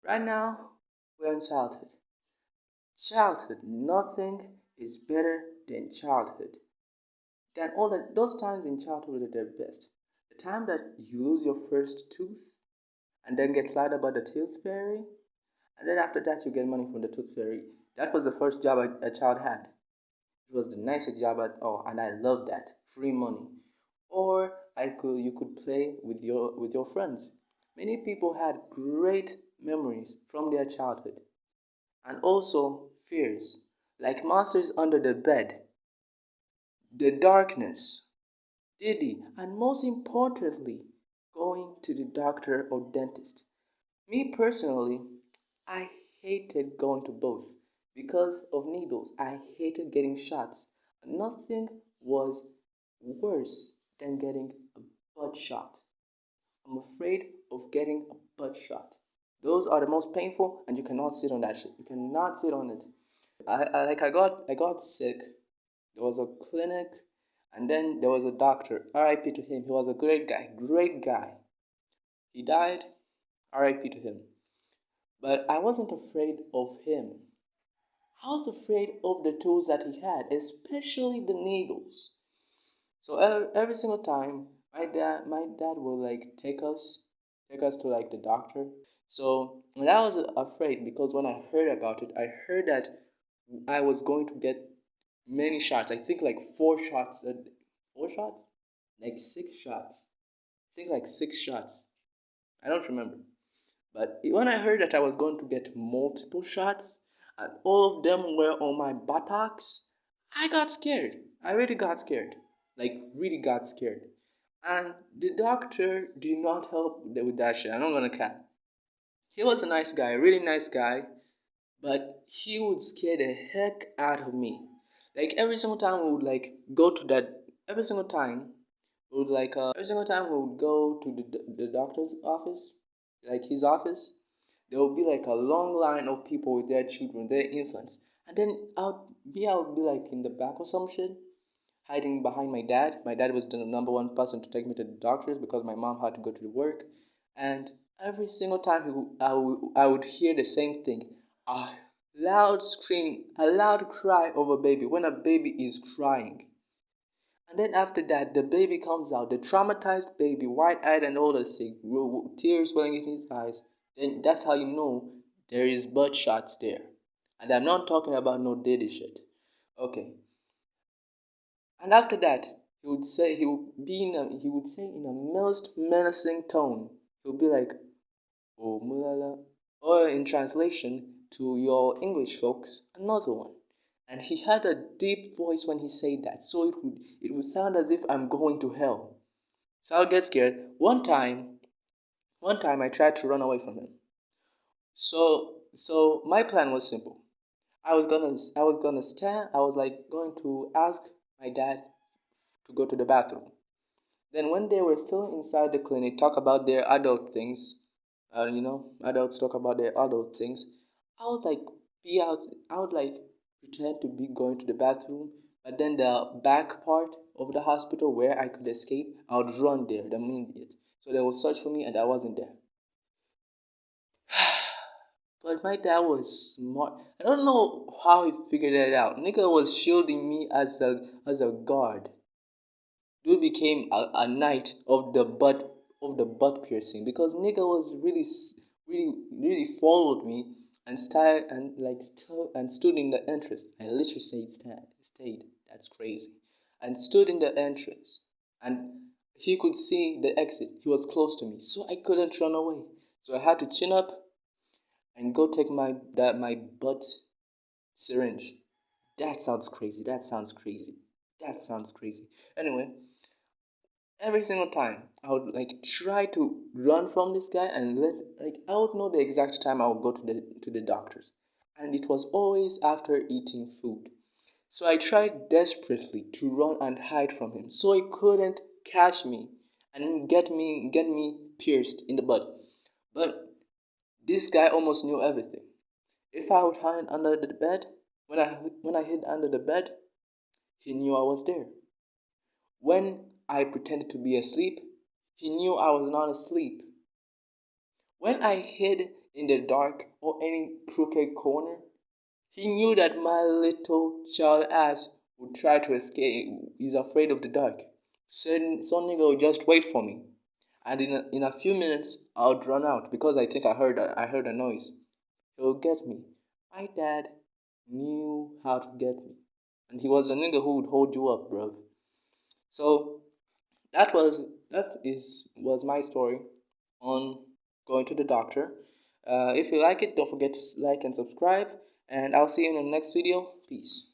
Right now, we're in childhood. Childhood, nothing is better than childhood. Than all those times in childhood are the best. The time that you lose your first tooth and then get lied about the tooth fairy, and then after that you get money from the tooth fairy. That was the first job a child had. It was the nicest job at all, and I loved that. Free money. Or you could play with your friends. Many people had great memories from their childhood, and also fears, like monsters under the bed, the darkness, Diddy, and most importantly, going to the doctor or dentist. Me personally, I hated going to both because of needles. I hated getting shots. Nothing was worse than getting a butt shot. I'm afraid of getting a butt shot. Those are the most painful, and you cannot sit on that shit. You cannot sit on it. I got sick. There was a clinic, and then there was a doctor. R.I.P. to him. He was a great guy. Great guy. He died. R.I.P. to him. But I wasn't afraid of him. I was afraid of the tools that he had, especially the needles. So every single time, my dad will like take us to like the doctor. So and I was afraid because when I heard about it, I heard that I was going to get many shots. I think like 4 shots. 4 shots? Like 6 shots. I think like 6 shots. I don't remember. But when I heard that I was going to get multiple shots and all of them were on my buttocks, I got scared. I really got scared. Like, really got scared. And the doctor did not help with that shit. I'm not gonna cap. He was a nice guy, a really nice guy, but he would scare the heck out of me. Like, every single time we would like go to that, every single time every single time we would go to the doctor's office, like his office, there would be like a long line of people with their children, their infants. And then I would be like in the back of some shit, hiding behind my dad. My dad was the number one person to take me to the doctors because my mom had to go to work. And every single time I would hear the same thing, a loud scream, a loud cry of a baby when a baby is crying. And then after that, the baby comes out, the traumatized baby, wide-eyed and all that thing, tears welling in his eyes. Then that's how you know there is butt shots there. And I'm not talking about no daddy shit. Okay. And after that, he would say in a most menacing tone. He would be like, "Oh mulala," or in translation to your English folks, another one. And he had a deep voice when he said that, so it would sound as if I'm going to hell. So I'll get scared. One time I tried to run away from him. So my plan was simple. I was gonna stand. I was like going to ask my dad to go to the bathroom. Then when they were still inside the clinic, talk about their adult things. Adults talk about their adult things. I would like be out. I would like pretend to be going to the bathroom, but then the back part of the hospital where I could escape, I would run there the immediate. So they would search for me, and I wasn't there. But my dad was smart. I don't know how he figured that out. Nigga was shielding me as a guard. Dude became a knight of the butt piercing because nigga was really followed me and stayed and and stood in the entrance. I literally said stayed. That's crazy. And stood in the entrance, and he could see the exit. He was close to me, so I couldn't run away. So I had to chin up and go take my butt syringe. That sounds crazy. That sounds crazy. That sounds crazy. Anyway, every single time I would like try to run from this guy and I would know the exact time I would go to the doctors. And it was always after eating food. So I tried desperately to run and hide from him so he couldn't catch me and get me pierced in the butt. But this guy almost knew everything. If I would hide under the bed, when I hid under the bed, he knew I was there. When I pretended to be asleep, he knew I was not asleep. When I hid in the dark or any crooked corner. He knew that my little child ass would try to escape. He's afraid of the dark. Said some nigga will just wait for me, and in a few minutes I would run out because I think I heard a noise. He'll get me. My dad knew how to get me, and he was the nigga who would hold you up, bro. So that was my story on going to the doctor. If you like it, don't forget to like and subscribe, and I'll see you in the next video. Peace.